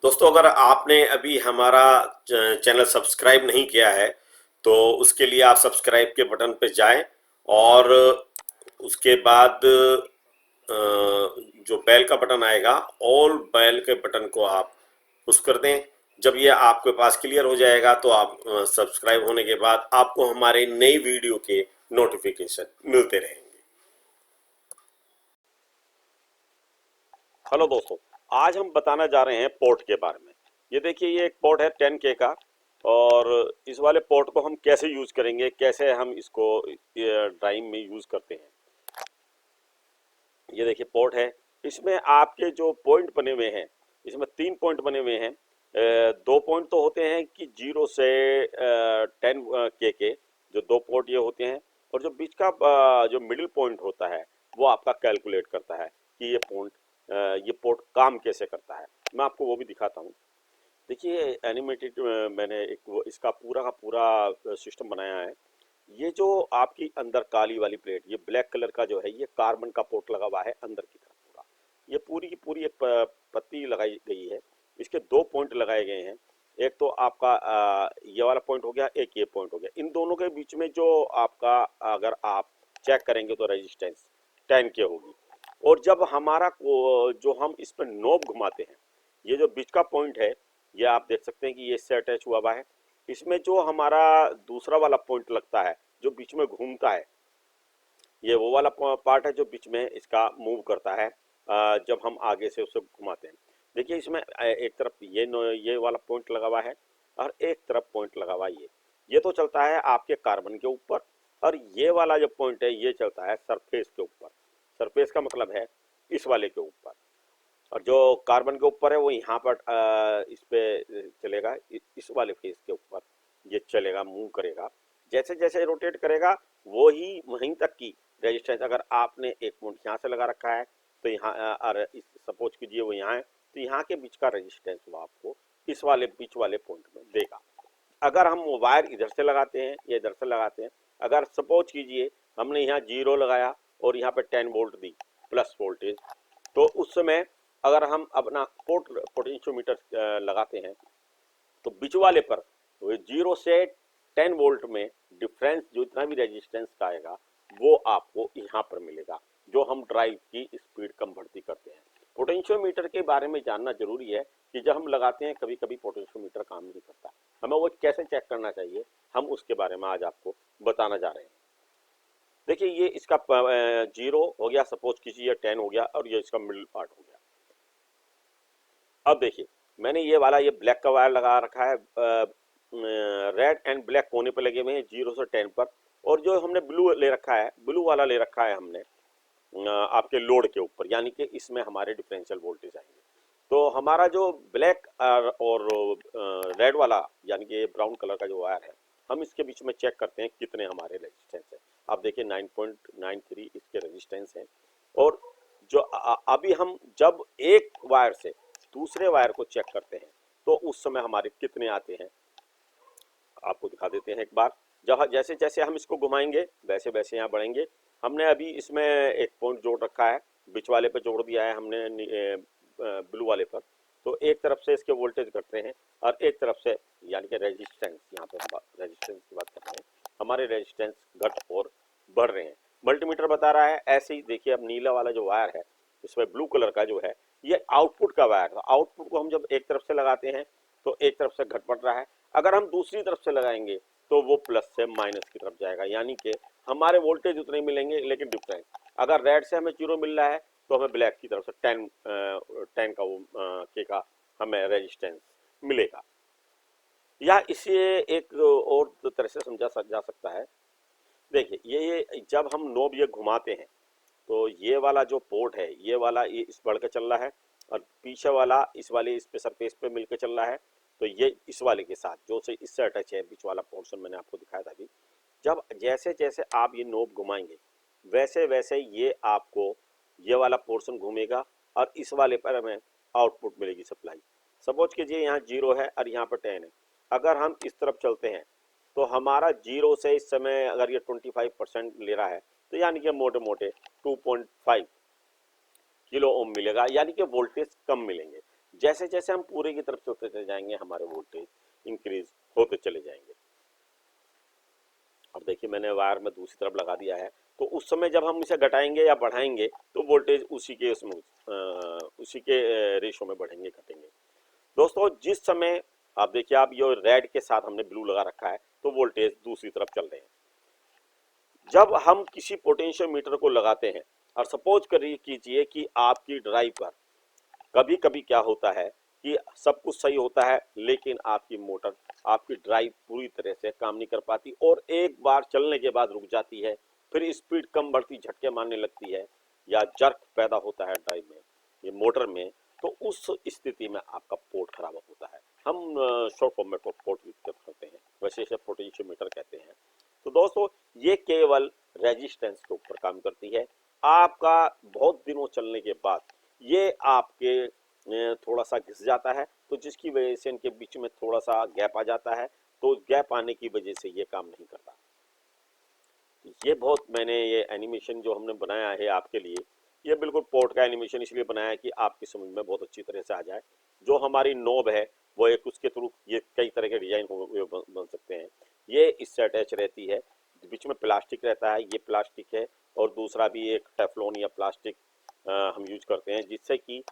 दोस्तों, अगर आपने अभी हमारा चैनल सब्सक्राइब नहीं किया है तो उसके लिए आप सब्सक्राइब के बटन पे जाएं और उसके बाद जो बेल का बटन आएगा, ऑल बेल के बटन को आप पुश कर दें। जब ये आपके पास क्लियर हो जाएगा तो आप सब्सक्राइब होने के बाद आपको हमारे नई वीडियो के नोटिफिकेशन मिलते रहेंगे। हेलो दोस्तों, आज हम बताना जा रहे हैं पोर्ट के बारे में। ये देखिए, ये एक पोर्ट है 10K का। और इस वाले पोर्ट को हम कैसे यूज करेंगे, कैसे हम इसको ड्राइंग में यूज करते हैं। ये देखिए पोर्ट है, इसमें आपके जो पॉइंट बने हुए हैं, इसमें 3 पॉइंट बने हुए हैं। 2 पॉइंट तो होते हैं कि 0 से 10K के जो 2 पोर्ट ये होते हैं। और जो बीच का जो मिडिल पॉइंट होता है वो आपका कैलकुलेट करता है कि ये पोर्ट काम कैसे करता है। मैं आपको वो भी दिखाता हूँ। देखिए एनिमेटेड मैंने एक इसका पूरा का पूरा सिस्टम बनाया है। ये जो आपकी अंदर काली वाली प्लेट, ये ब्लैक कलर का जो है, ये कार्बन का पोर्ट लगा हुआ है अंदर की तरफ पूरा। ये पूरी की पूरी एक पत्ती लगाई गई है। इसके 2 पॉइंट लगाए गए हैं। एक तो आपका ये वाला पॉइंट हो गया, एक ये पॉइंट हो गया। इन दोनों के बीच में जो आपका, अगर आप चेक करेंगे तो रेजिस्टेंस 10K होगी। और जब हमारा जो हम इस पर नोब घुमाते हैं, ये जो बीच का पॉइंट है, ये आप देख सकते हैं कि ये इससे अटैच हुआ हुआ है। इसमें जो हमारा दूसरा वाला पॉइंट लगता है जो बीच में घूमता है, ये वो वाला पार्ट है जो बीच में इसका मूव करता है जब हम आगे से उसे घुमाते हैं। देखिए इसमें एक तरफ ये वाला पॉइंट लगा हुआ है और एक तरफ पॉइंट लगा हुआ है। ये तो चलता है आपके कार्बन के ऊपर, और ये वाला जो पॉइंट है ये चलता है सरफेस के ऊपर। सरफेस का मतलब है इस वाले के ऊपर। और जो कार्बन के ऊपर है वो यहाँ पर इस पे चलेगा, इस वाले फेस के ऊपर ये चलेगा, मूव करेगा। जैसे जैसे रोटेट करेगा वो ही वहीं तक की रेजिस्टेंस, अगर आपने एक पॉइंट यहाँ से लगा रखा है तो यहाँ और सपोज कीजिए वो यहाँ है, तो यहाँ के बीच का रेजिस्टेंस वो आपको इस वाले बीच वाले पॉइंट में देगा। अगर हम वायर इधर से लगाते हैं या इधर से लगाते हैं, अगर सपोज कीजिए हमने यहाँ 0 लगाया और यहाँ पे 10 वोल्ट दी प्लस वोल्टेज, तो उस समय अगर हम अपना पोटेंशियोमीटर लगाते हैं तो बीच वाले पर, तो 0 से 10 वोल्ट में डिफरेंस जो इतना भी रेजिस्टेंस का आएगा वो आपको यहाँ पर मिलेगा, जो हम ड्राइव की स्पीड कम बढ़ती करते हैं। पोटेंशियोमीटर के बारे में जानना जरूरी है कि जब हम लगाते हैं कभी कभी पोटेंशियोमीटर काम नहीं करता, हमें वो कैसे चेक करना चाहिए, हम उसके बारे में आज आपको बताना जा रहे हैं। देखिए ये इसका 0 हो गया, सपोज कीजिए 10 हो गया, और ये इसका मिडिल पार्ट हो गया। अब देखिए मैंने ये वाला ये ब्लैक का वायर लगा रखा है, रेड एंड ब्लैक कोने पर लगे हुए हैं 0 से 10 पर। और जो हमने ब्लू ले रखा है, ब्लू वाला ले रखा है हमने आपके लोड के ऊपर, यानी कि इसमें हमारे डिफरेंशियल वोल्टेज आएंगे। तो हमारा जो ब्लैक और रेड वाला यानी कि ब्राउन कलर का जो वायर है, हम इसके बीच में चेक करते हैं कितने हमारे रेजिस्टेंस है। आप देखिए 9.93 इसके रेजिस्टेंस है। और जो अभी हम जब एक वायर से दूसरे वायर को चेक करते हैं तो उस समय हमारे कितने आते हैं आपको दिखा देते हैं एक बार। जहाँ जैसे जैसे हम इसको घुमाएंगे वैसे वैसे यहाँ बढ़ेंगे। हमने अभी इसमें एक पॉइंट जोड़ रखा है, बीच वाले पे जोड़ दिया है हमने ब्लू वाले पर। तो एक तरफ से इसके वोल्टेज घटते हैं और एक तरफ से, यानी कि रेजिस्टेंस, यहाँ पे हम रेजिस्टेंस की बात कर रहे हैं, हमारे रेजिस्टेंस घट और बढ़ रहे हैं। मल्टीमीटर बता रहा है। ऐसे ही देखिए अब नीला वाला जो वायर है, इसमें ब्लू कलर का जो है, ये आउटपुट का वायर है। आउटपुट को हम जब एक तरफ से लगाते हैं तो एक तरफ से घट बढ़ रहा है, अगर हम दूसरी तरफ से लगाएंगे तो वो प्लस से माइनस की तरफ जाएगा, यानी कि हमारे वोल्टेज उतने मिलेंगे लेकिन डिफरेंस। अगर रेड से हमें 0 मिल रहा है तो हमें ब्लैक की तरफ से 10 का वो के का हमें रेजिस्टेंस मिलेगा। या इसे एक और तरह से समझा जा सकता है। देखिए ये जब हम नोब ये घुमाते हैं तो ये वाला जो पोर्ट है, ये वाला ये इस बढ़ के चल रहा है, और पीछे वाला इस वाले इस पे सरफेस पे मिलके चल रहा है। तो ये इस वाले के साथ जो से इससे अटैच है, बीच वाला पोर्शन मैंने आपको दिखाया था अभी। जब जैसे जैसे आप ये नोब घुमाएंगे वैसे वैसे ये आपको ये वाला पोर्शन घूमेगा और इस वाले पर हमें आउटपुट मिलेगी सप्लाई। सपोज कीजिए यहाँ 0 है और यहाँ पर 10 है। अगर हम इस तरफ चलते हैं तो हमारा 0 से इस समय अगर ये 25% ले रहा है, तो यानी कि मोटे मोटे 2.5 किलो ओम मिलेगा, यानी कि वोल्टेज कम मिलेंगे। जैसे जैसे हम पूरे की तरफ चलते चले जाएंगे हमारे वोल्टेज इंक्रीज होते चले जाएंगे। अब देखिए मैंने वायर में दूसरी तरफ लगा दिया है, तो उस समय जब हम इसे घटाएंगे या बढ़ाएंगे तो वोल्टेज उसी के रेशो में बढ़ेंगे घटेंगे। दोस्तों जिस समय आप देखिए, आप ये रेड के साथ हमने ब्लू लगा रखा है तो वोल्टेज दूसरी तरफ चल रहे हैं। जब हम किसी पोटेंशियोमीटर को लगाते हैं और सपोज करिए कीजिए कि आपकी ड्राइव पर कभी कभी क्या होता है कि सब कुछ सही होता है लेकिन आपकी मोटर, आपकी ड्राइव पूरी तरह से काम नहीं कर पाती और एक बार चलने के बाद रुक जाती है, फिर स्पीड कम बढ़ती झटके मारने लगती है या जर्क पैदा होता है ड्राइव में, ये मोटर में, तो उस स्थिति में आपका पोर्ट खराब होता है। हम शॉर्ट फॉर्म में पोर्ट करते हैं, वैसे इसे पोटेंशियोमीटर कहते हैं। तो दोस्तों ये केवल रेजिस्टेंस के ऊपर काम करती है। आपका बहुत दिनों चलने के बाद ये आपके थोड़ा सा घिस जाता है, तो जिसकी वजह से इनके बीच में थोड़ा सा गैप आ जाता है, तो गैप आने की वजह से ये काम नहीं करता। ये बहुत मैंने ये एनिमेशन जो हमने बनाया है आपके लिए, ये बिल्कुल पोर्ट का एनिमेशन इसलिए बनाया है कि आपकी समझ में बहुत अच्छी तरह से आ जाए। जो हमारी नोब है वो एक उसके थ्रू ये कई तरह के डिजाइन बन सकते हैं। ये इससे अटैच रहती है, बीच में प्लास्टिक रहता है, ये प्लास्टिक है, और दूसरा भी एक टेफ्लॉन या प्लास्टिक हम यूज करते हैं, जिससे कि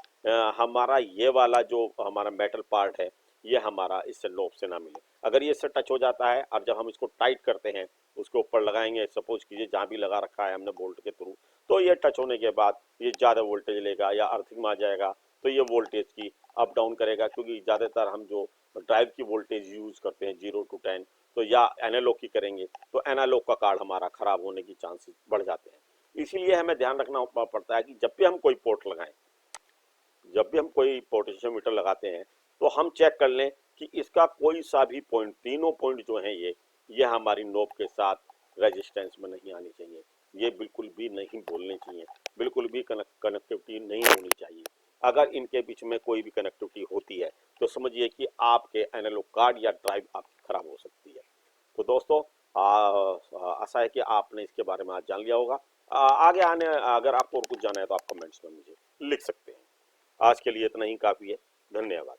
हमारा ये वाला जो हमारा मेटल पार्ट है ये हमारा इससे नोब से ना मिले। अगर ये इससे टच हो जाता है और जब हम इसको टाइट करते हैं, उसके ऊपर लगाएंगे, सपोज कीजिए जहाँ भी लगा रखा है हमने बोल्ट के थ्रू, तो ये टच होने के बाद ये ज़्यादा वोल्टेज लेगा या अर्थिंग में आ जाएगा, तो ये वोल्टेज की अप डाउन करेगा, क्योंकि ज़्यादातर हम जो ड्राइव की वोल्टेज यूज़ करते हैं 0 to 10, तो या एनालॉग की करेंगे तो एनालॉग का कार्ड हमारा ख़राब होने की चांसेस बढ़ जाते हैं। इसीलिए हमें ध्यान रखना पड़ता है कि जब भी हम कोई पोर्ट लगाएं, जब भी हम कोई पोटेंशियोमीटर लगाते हैं, तो हम चेक कर लें कि इसका कोई सा भी पॉइंट, तीनों पॉइंट जो हैं ये हमारी नोब के साथ रेजिस्टेंस में नहीं आनी चाहिए, ये बिल्कुल भी नहीं बोलने चाहिए, बिल्कुल भी कनेक्टिविटी नहीं होनी चाहिए। अगर इनके बीच में कोई भी कनेक्टिविटी होती है तो समझिए कि आपके एनालॉग कार्ड या ड्राइव आपकी खराब हो सकती है। तो दोस्तों आशा है कि आपने इसके बारे में आज जान लिया होगा। आगे आने अगर आपको और कुछ जाना है तो आप कमेंट्स में मुझे लिख सकते हैं। आज के लिए इतना ही काफ़ी है। धन्यवाद।